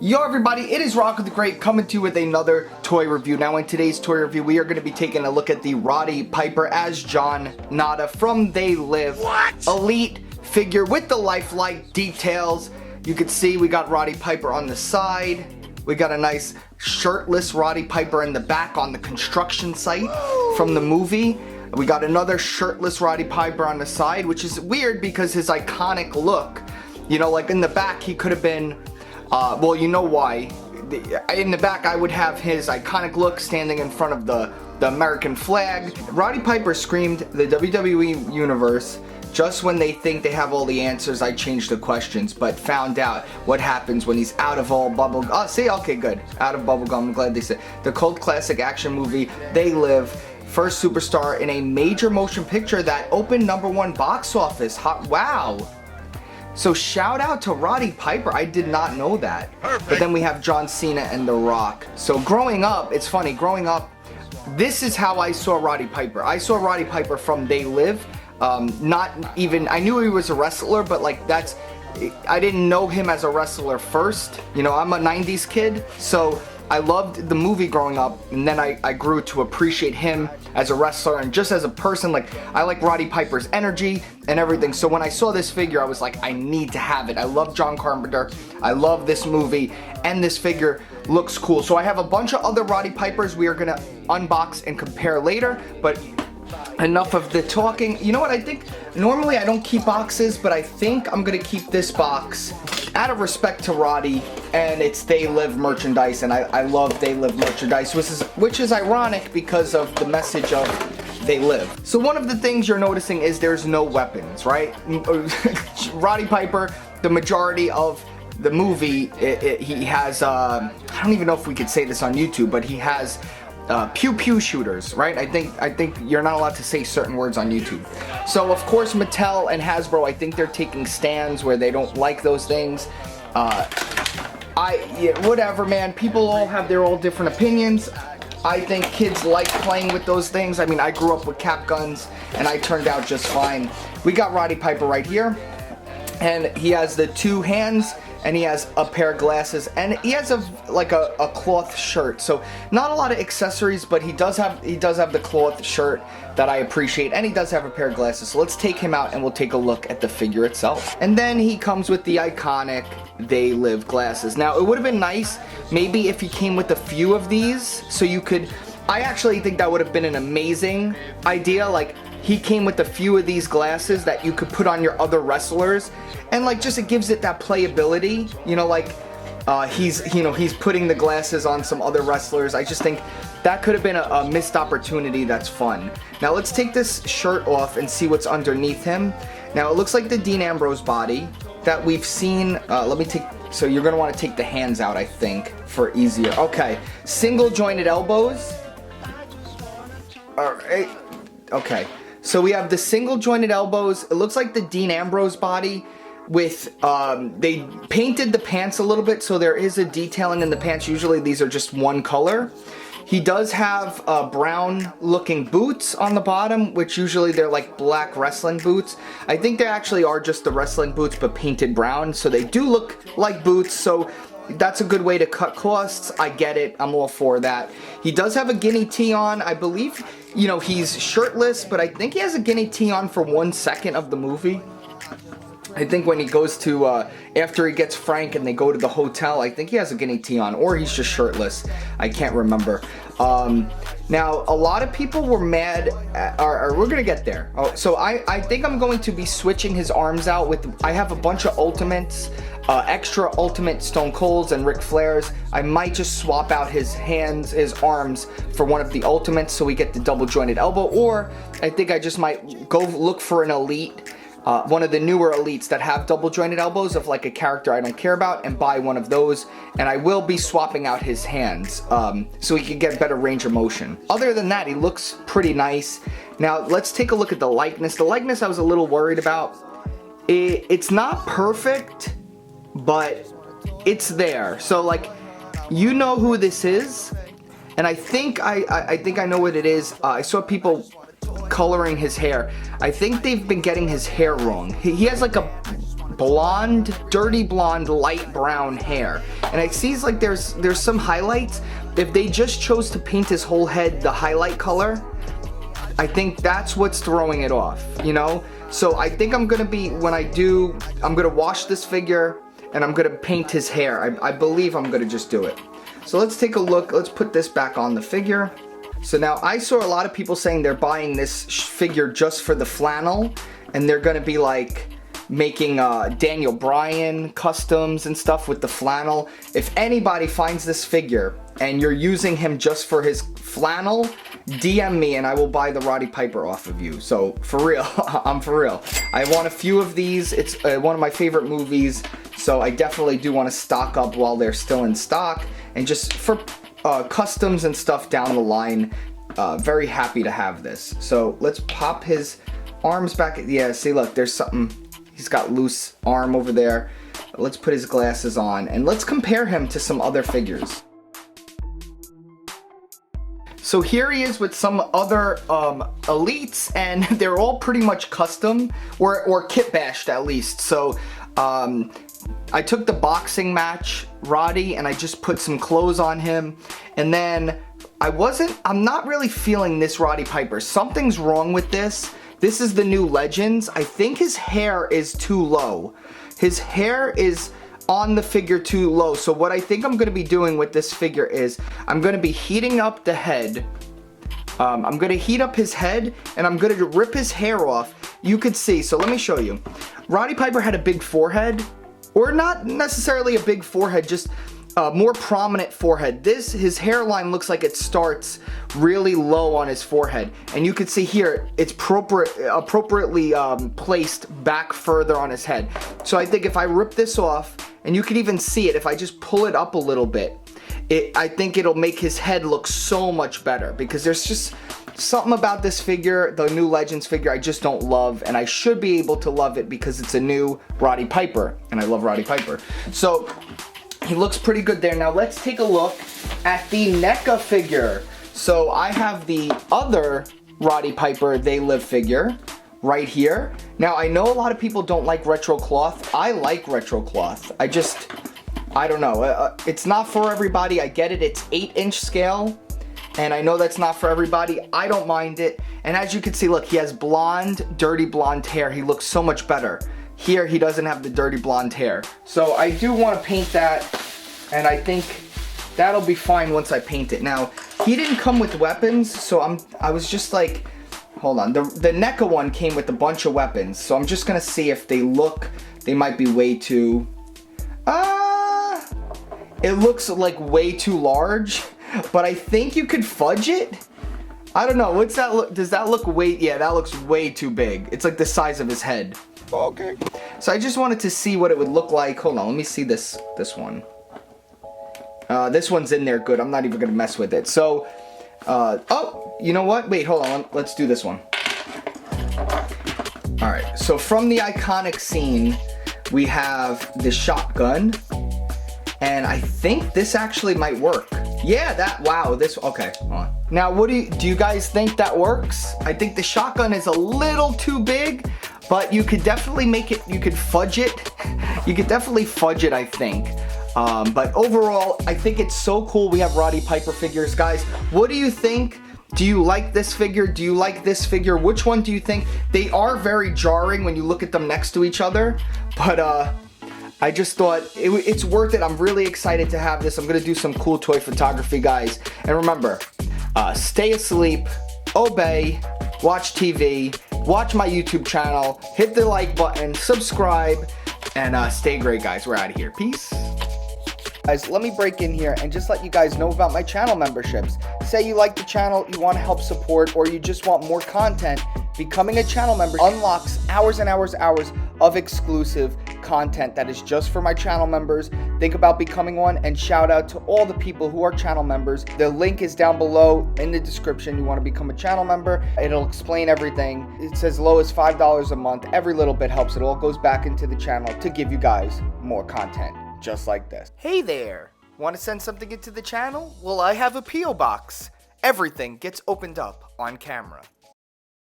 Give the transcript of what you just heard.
Yo everybody, it is Rocco the Great coming to you with another toy review. Now in today's toy review, we are going to be taking a look at the Roddy Piper as John Nada from They Live. What? Elite figure with the lifelike details. You can see we got Roddy Piper on the side. We got a nice shirtless Roddy Piper in the back on the construction site from the movie. We got another shirtless Roddy Piper on the side, which is weird because his iconic look, you know, like in the back he could have been well, you know why. In the back, I would have his iconic look standing in front of the American flag. Roddy Piper screamed the WWE Universe. Just when they think they have all the answers, I change the questions, but found out what happens when he's out of all bubble. Oh, see, okay, good. Out of bubblegum, I'm glad they said. The cult classic action movie, They Live. First superstar in a major motion picture that opened #1 box office. Hot, wow. So shout out to Roddy Piper, I did not know that. Perfect. But then we have John Cena and The Rock. So growing up, it's funny, growing up, this is how I saw Roddy Piper. I saw Roddy Piper from They Live. Not even, I knew he was a wrestler, but like that's, I didn't know him as a wrestler first. You know, I'm a 90s kid, so I loved the movie growing up, and then I grew to appreciate him as a wrestler and just as a person. Like, I like Roddy Piper's energy and everything. So when I saw this figure, I was like, I need to have it. I love John Carpenter. I love this movie, and this figure looks cool. So I have a bunch of other Roddy Pipers we are gonna unbox and compare later, but enough of the talking. You know what, I think normally I don't keep boxes, but I think I'm gonna keep this box out of respect to Roddy, and it's They Live merchandise, and I love They Live merchandise, which is ironic because of the message of They Live. So one of the things you're noticing is there's no weapons, right? Roddy Piper, the majority of the movie, he has, I don't even know if we could say this on YouTube, but he has pew pew shooters, right? I think you're not allowed to say certain words on YouTube. So of course Mattel and Hasbro, I think they're taking stands where they don't like those things. Yeah, whatever, man. People all have their all different opinions. I think kids like playing with those things. I mean, I grew up with cap guns and I turned out just fine. We got Roddy Piper right here, and he has the two hands, and he has a pair of glasses, and he has a cloth shirt. So not a lot of accessories, but he does have the cloth shirt that I appreciate, and he does have a pair of glasses. So let's take him out and we'll take a look at the figure itself. And then he comes with the iconic They Live glasses. Now it would have been nice maybe if he came with a few of these, so you could, I actually think that would have been an amazing idea. Like, he came with a few of these glasses that you could put on your other wrestlers, and like, just it gives it that playability, you know, like he's putting the glasses on some other wrestlers. I just think that could have been a missed opportunity that's fun. Now let's take this shirt off and see what's underneath him. Now it looks like the Dean Ambrose body that we've seen. Let me take, so you're gonna want to take the hands out, I think, for easier. Okay, single jointed elbows. All right, okay. So we have the single jointed elbows. It looks like the Dean Ambrose body with, they painted the pants a little bit, so there is a detailing in the pants. Usually these are just one color. He does have brown looking boots on the bottom, which usually they're like black wrestling boots. I think they actually are just the wrestling boots but painted brown, so they do look like boots. So that's a good way to cut costs. I get it. I'm all for that. He does have a guinea tee on. I believe, you know, he's shirtless, but I think he has a guinea tee on for 1 second of the movie. I think when he goes to, after he gets Frank and they go to the hotel, I think he has a guinea tee on, or he's just shirtless. I can't remember. Now, a lot of people were mad, or we're gonna get there. Oh, so I think I'm going to be switching his arms out with, I have a bunch of Ultimates, extra Ultimate Stone Colds and Ric Flairs. I might just swap out his hands, his arms for one of the Ultimates so we get the double jointed elbow, or I think I just might go look for an Elite, one of the newer Elites that have double jointed elbows of like a character I don't care about, and buy one of those, and I will be swapping out his hands so he can get better range of motion. Other than that, he looks pretty nice. Now let's take a look at the likeness. The likeness I was a little worried about. It's not perfect, but it's there. So like, you know who this is, and I think I know what it is. I saw people coloring his hair. I think they've been getting his hair wrong. He has like a blonde, dirty blonde, light brown hair. And it seems like there's some highlights. If they just chose to paint his whole head the highlight color, I think that's what's throwing it off, you know? So I think I'm gonna be, when I do, I'm gonna wash this figure and I'm gonna paint his hair. I believe I'm gonna just do it. So let's take a look. Let's put this back on the figure. So now I saw a lot of people saying they're buying this figure just for the flannel, and they're gonna be like making Daniel Bryan customs and stuff with the flannel. If anybody finds this figure and you're using him just for his flannel, DM me and I will buy the Roddy Piper off of you. So for real, I'm for real. I want a few of these. It's one of my favorite movies, so I definitely do want to stock up while they're still in stock, and just for customs and stuff down the line. Very happy to have this. So let's pop his arms back. Yeah, see, look, there's something. He's got loose arm over there. Let's put his glasses on and let's compare him to some other figures. So here he is with some other elites, and they're all pretty much custom or kit bashed at least. So I took the boxing match Roddy and I just put some clothes on him, and then I'm not really feeling this Roddy Piper. Something's wrong with this. This is the new Legends. I think his hair is too low. His hair is on the figure too low. So what I think I'm gonna be doing with this figure is I'm gonna be heating up the head. I'm gonna heat up his head and I'm gonna rip his hair off. You could see, so let me show you. Roddy Piper had a big forehead, or not necessarily a big forehead, just more prominent forehead. His hairline looks like it starts really low on his forehead, and you can see here it's appropriately placed back further on his head. So I think if I rip this off, and you can even see it if I just pull it up a little bit, I think it'll make his head look so much better, because there's just something about this figure, the new Legends figure, I just don't love, and I should be able to love it because it's a new Roddy Piper, and I love Roddy Piper. So he looks pretty good there. Now let's take a look at the Neca figure. So I have the other Roddy Piper They Live figure right here. Now I know a lot of people don't like retro cloth. I like retro cloth. I don't know. It's not for everybody. I get it. It's 8-inch scale. And I know that's not for everybody. I don't mind it. And as you can see, look, he has blonde, dirty blonde hair. He looks so much better. Here, he doesn't have the dirty blonde hair. So I do want to paint that, and I think that'll be fine once I paint it. Now, he didn't come with weapons, so I was just like, hold on. The Neca one came with a bunch of weapons, so I'm just gonna see if they might be way too, it looks like way too large, but I think you could fudge it. I don't know, what's that look? Does that look yeah, that looks way too big. It's like the size of his head. Okay. So I just wanted to see what it would look like. Hold on, let me see this one. This one's in there good. I'm not even gonna mess with it. So, oh, you know what? Wait, hold on. Let's do this one. All right. So from the iconic scene, we have the shotgun, and I think this actually might work. Yeah, wow, okay, hold on. Now, do you guys think that works? I think the shotgun is a little too big, but you could definitely make it, you could fudge it. You could definitely fudge it, I think. But overall, I think it's so cool we have Roddy Piper figures. Guys, what do you think? Do you like this figure? Do you like this figure? Which one do you think? They are very jarring when you look at them next to each other, but I just thought it's worth it. I'm really excited to have this. I'm gonna do some cool toy photography, guys. And remember, stay asleep, obey, watch TV, watch my YouTube channel, hit the like button, subscribe, and stay great, guys. We're out of here. Peace. Guys, let me break in here and just let you guys know about my channel memberships. Say you like the channel, you want to help support, or you just want more content. Becoming a channel member unlocks hours and hours of exclusive content that is just for my channel members. Think about becoming one, and shout out to all the people who are channel members. The link is down below in the description. You want to become a channel member, it'll explain everything. It's as low as $5 a month. Every little bit helps. It all goes back into the channel to give you guys more content just like this. Hey there, want to send something into the channel? Well, I have a P.O. box. Everything gets opened up on camera.